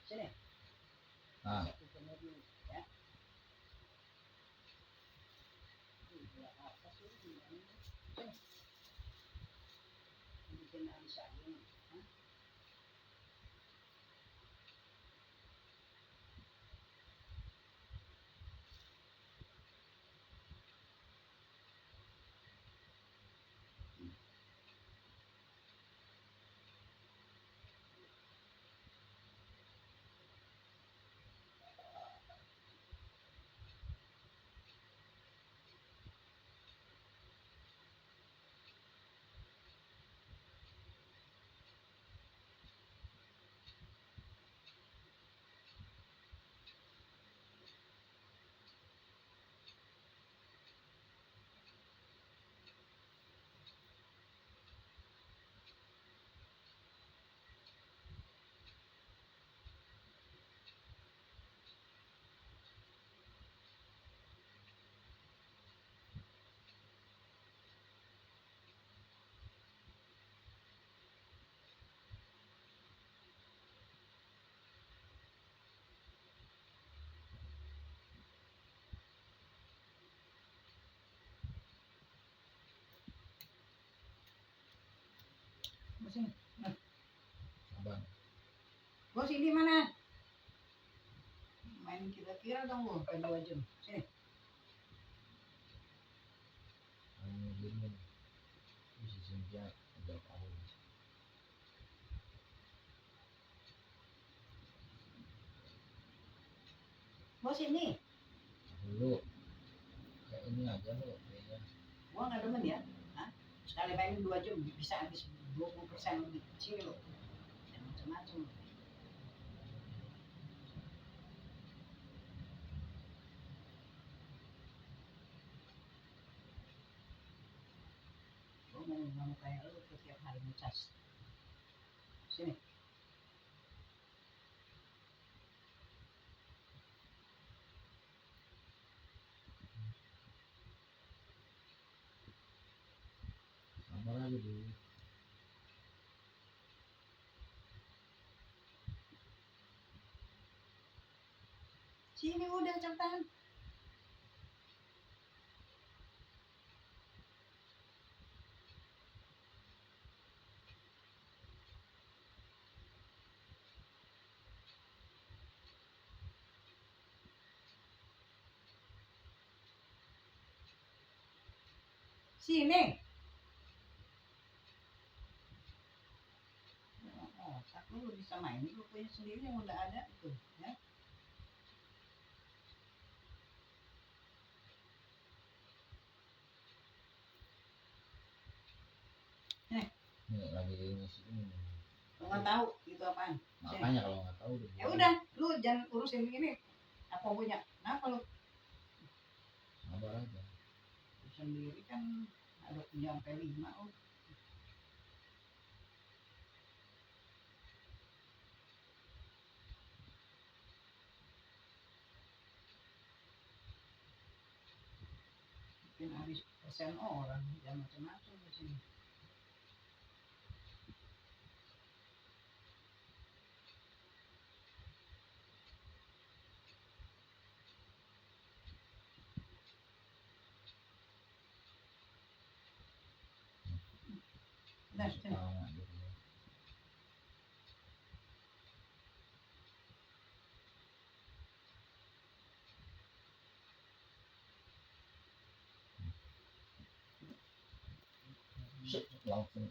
Sini. Nah, Aku kena dulu ya. Ini apa sih ini? Sini. Bikin Alisa ini. Hah? Sini. abang. Bos ini mana? Main kira-kira dong gua sampai 2 jam. Sini. Ini gini. Bisa senja udah tahu. Bos ini. Dulu kayak ini aja lo kayaknya. Gua nggak demen ya. Hah? Sekali main 2 jam bisa habis 20% lebih. Sini lo. Jangan macam-macam. Gua mau kayak lu setiap hari ngecas. Sini. Sabar aja dulu. Sini udah cepetan. Sini. Oh, lu bisa main lu punya sendiri yang udah ada itu ya. Nih lagi ngisi ini. Lu nggak tahu itu apaan. Makanya kalau nggak tahu deh. Ya udah, lu jangan urusin ini. Apa punya? Nah kalau Sabar aja. sendiri kan ada punya sampai 5 oh. Mungkin habis persen orang jangan macam-macam di sini. Udah, sini. Langsung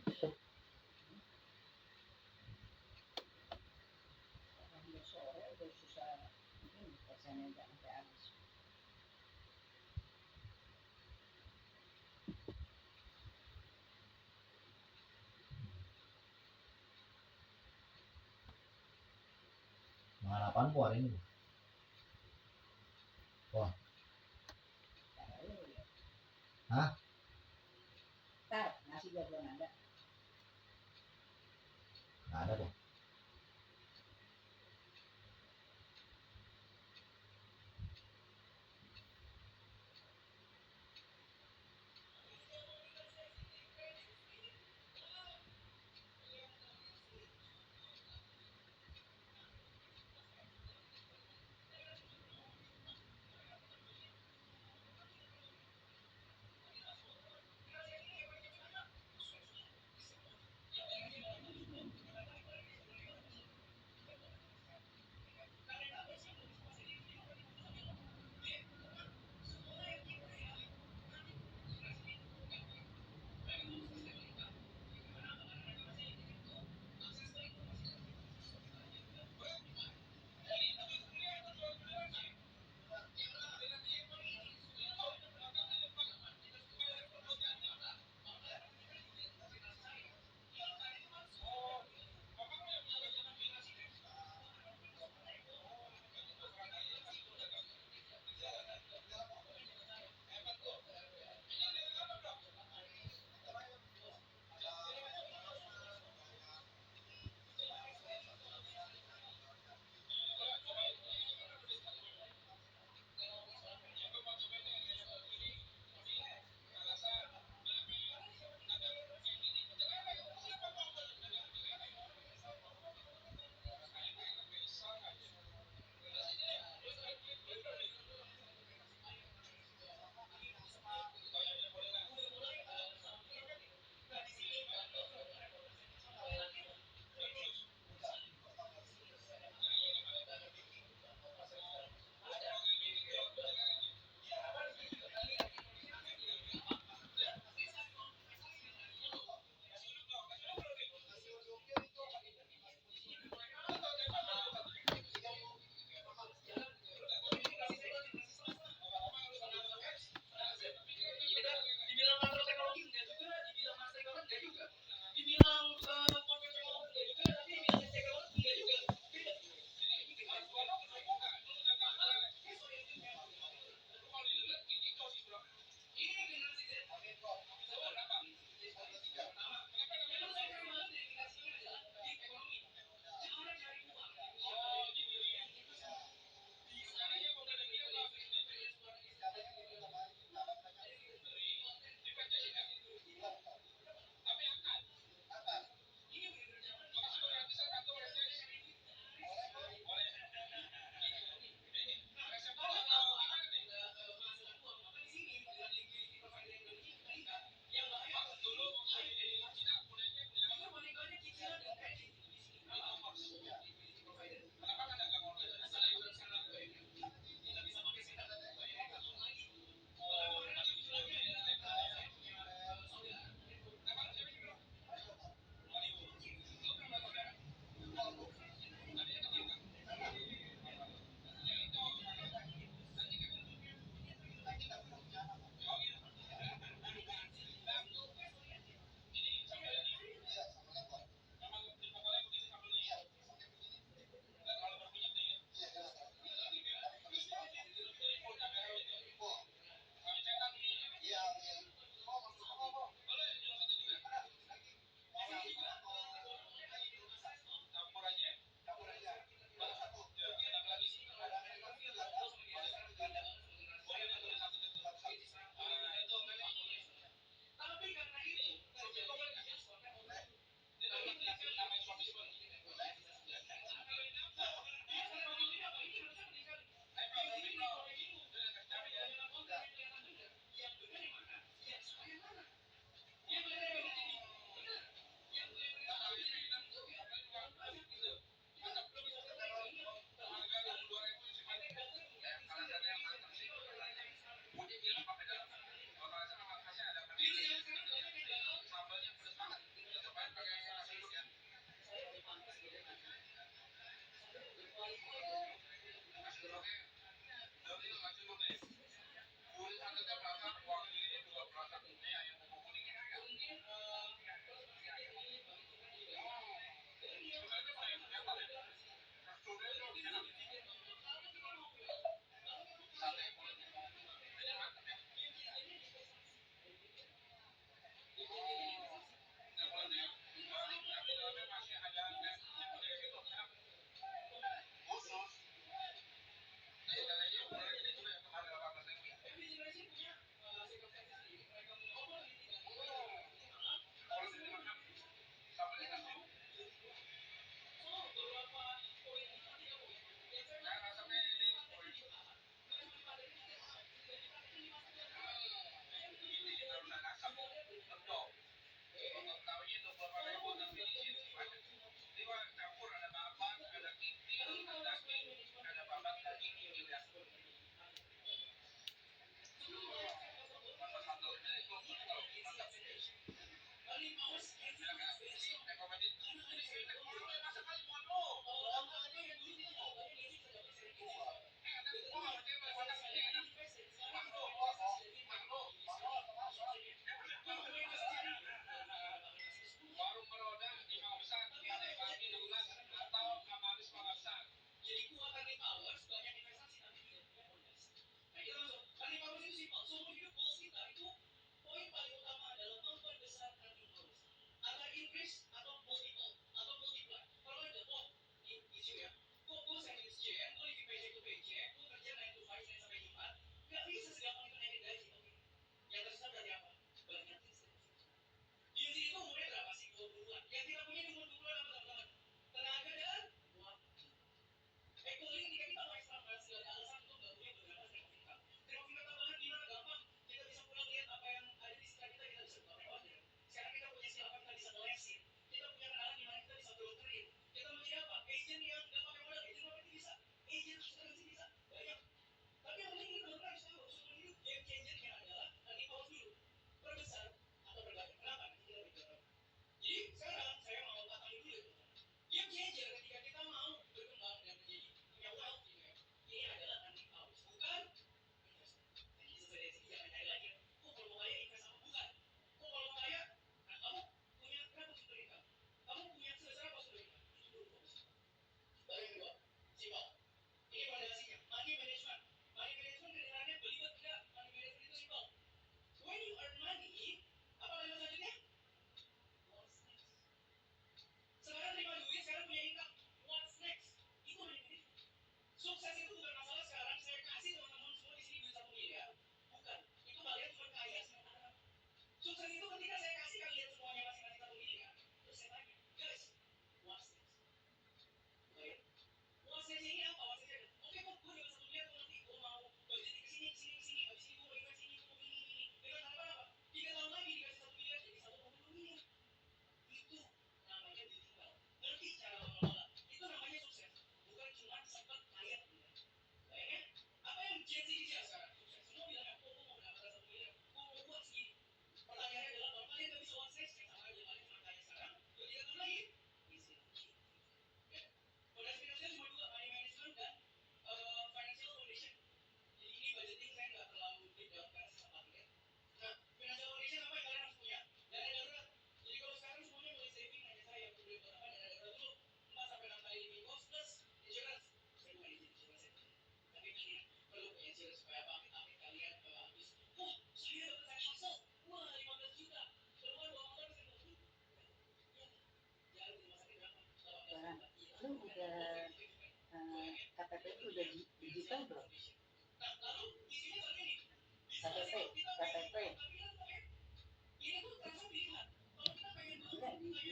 Udah sore udah susah ini persennya jangan sampai habis. Harapan ku hari ini. Wah. Hah? Tar, nasi juga belum ada. Nggak ada kok.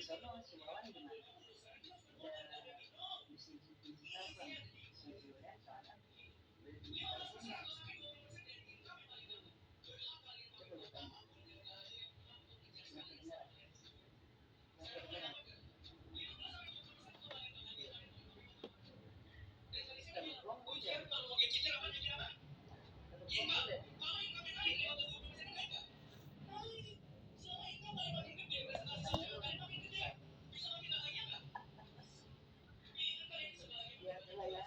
di sono si Wawan gimana? Udah mesti digital kan? Studio dan soalnya udah digital semua. Coba lu tanya. Nggak kedengeran. Nggak kedengeran. Kebetulan udah. Kebetulan udah. Ya, itulah ya. Dengar ya. Oke. Boleh. Ya, boleh.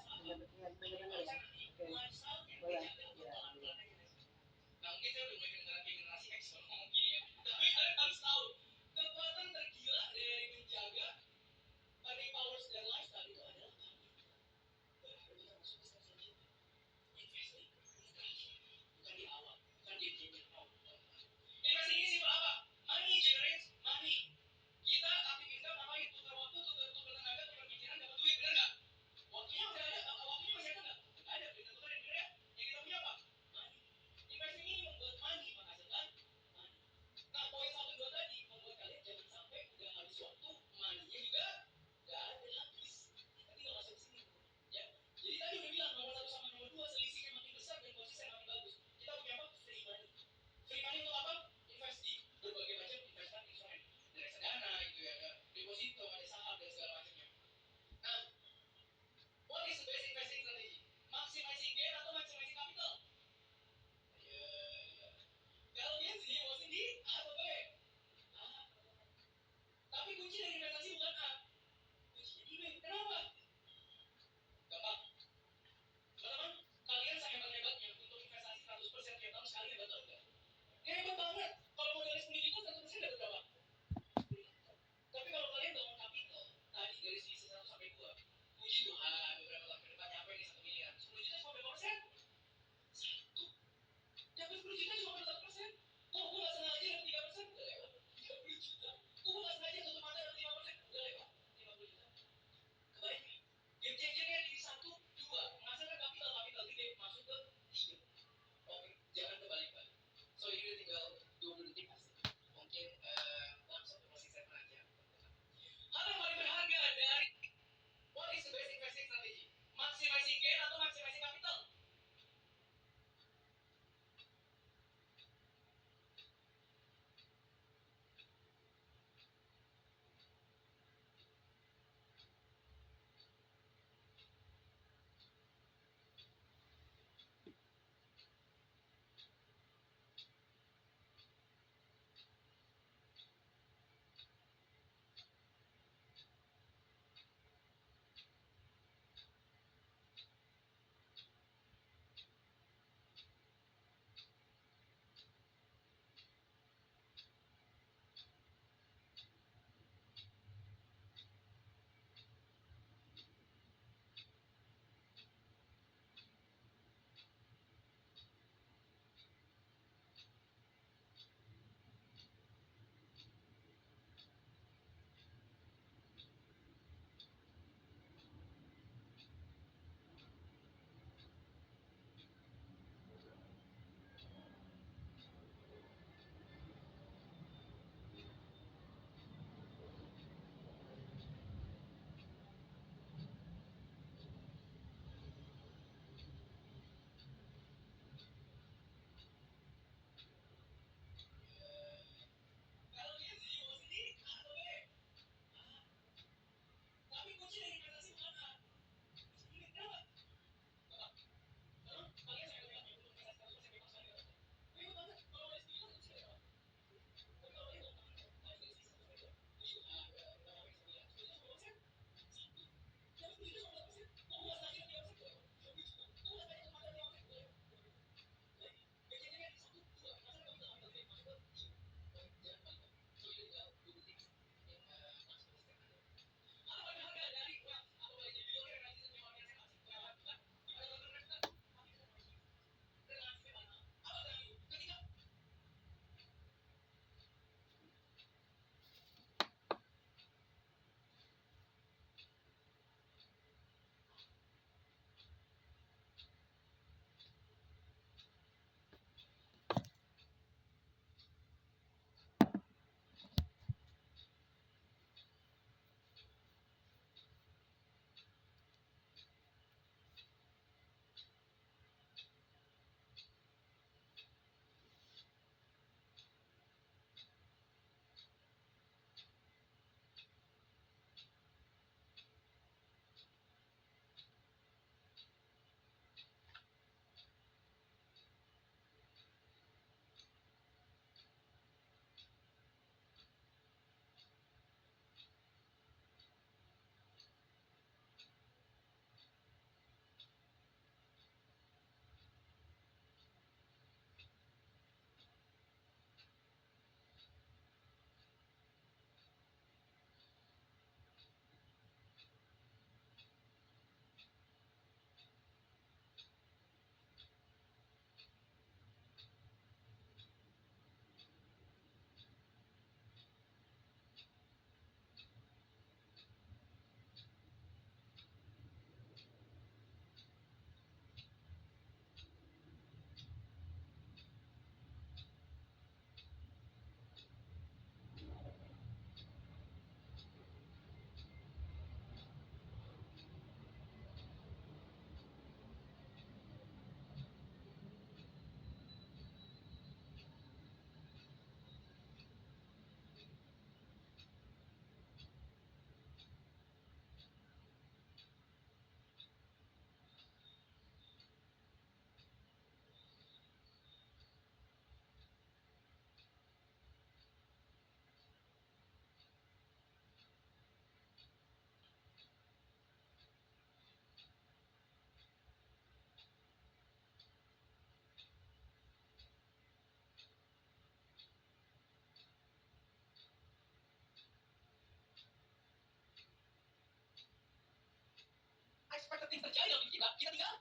unexpected things terjadi dalam hidup kita tinggal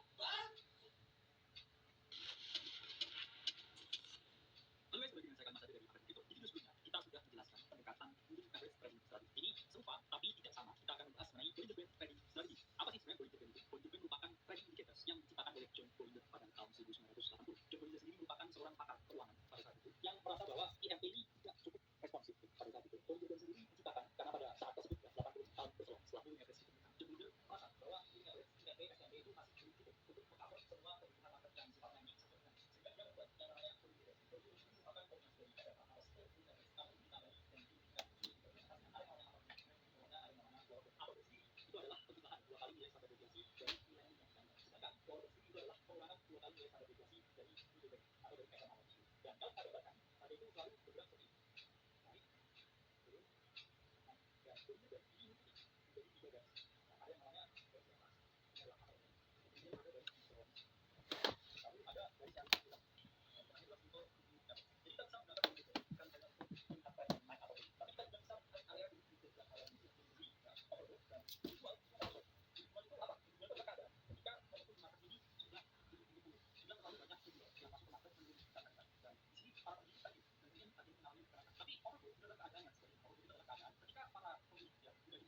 Always bagi menyelesaikan masalah dari akar itu. Di video sebelumnya kita sudah menjelaskan pendekatan moving average trading strategy. Ini serupa tapi tidak sama. Kita akan membahas mengenai Bollinger Band trading strategy. Apa sih sebenarnya Bollinger Band itu? Bollinger Band merupakan trading indicators yang diciptakan oleh John Bollinger pada tahun 1980. John Bollinger sendiri merupakan seorang pakar keuangan pada saat itu yang merasa bahwa IMT ini tidak cukup responsif pada saat itu. Bollinger Band sendiri diciptakan karena pada saat tersebut 80 tahun berselang setelah moving average ditemukan. John Bollinger merasa bahwa moving average IMT SMP itu masih belum cukup untuk mengcover semua kebutuhan market yang sifatnya ini sehingga dia membuat yang namanya Bollinger Band. Bollinger Band ini merupakan kombinasi dari beberapa hal seperti moving average tapi ditambah dan diujikan ada yang namanya Power sendiri itu adalah pengubahan 2 kali nilai standar deviasi dari nilai yang standar. Sedangkan Power sendiri itu adalah pengurangan 2 kali nilai standar deviasi dari Bollinger Band atau dari SMA. Dan kalau kita gambarkan, pada itu selalu bergerak seperti ini. Naik, turun, naik, dan Bollinger Band ini unik menjadi 3 garis. Nah, ada yang namanya garis yang atas, ini adalah upper band. Kemudian ada garis yang bawah. Lalu ada garis yang hitam. Dan terakhir adalah simbol jadi kita bisa menggunakan Bollinger Band bukan hanya untuk melihat tren naik atau turun, tapi kita juga bisa melihat area di setiap area ini jadi overbought dan visual itu apa? Visual itu apa? Visual itu adalah keadaan ketika momentum market ini sudah terlalu banyak sinyal yang masuk ke market menurunkan harga dan di sini para pembeli tadi dan kemudian tadi mengalami pergerakan. Tapi overbought itu adalah keadaan yang sebaliknya. Overbought itu adalah keadaan ketika para pembeli ya sudah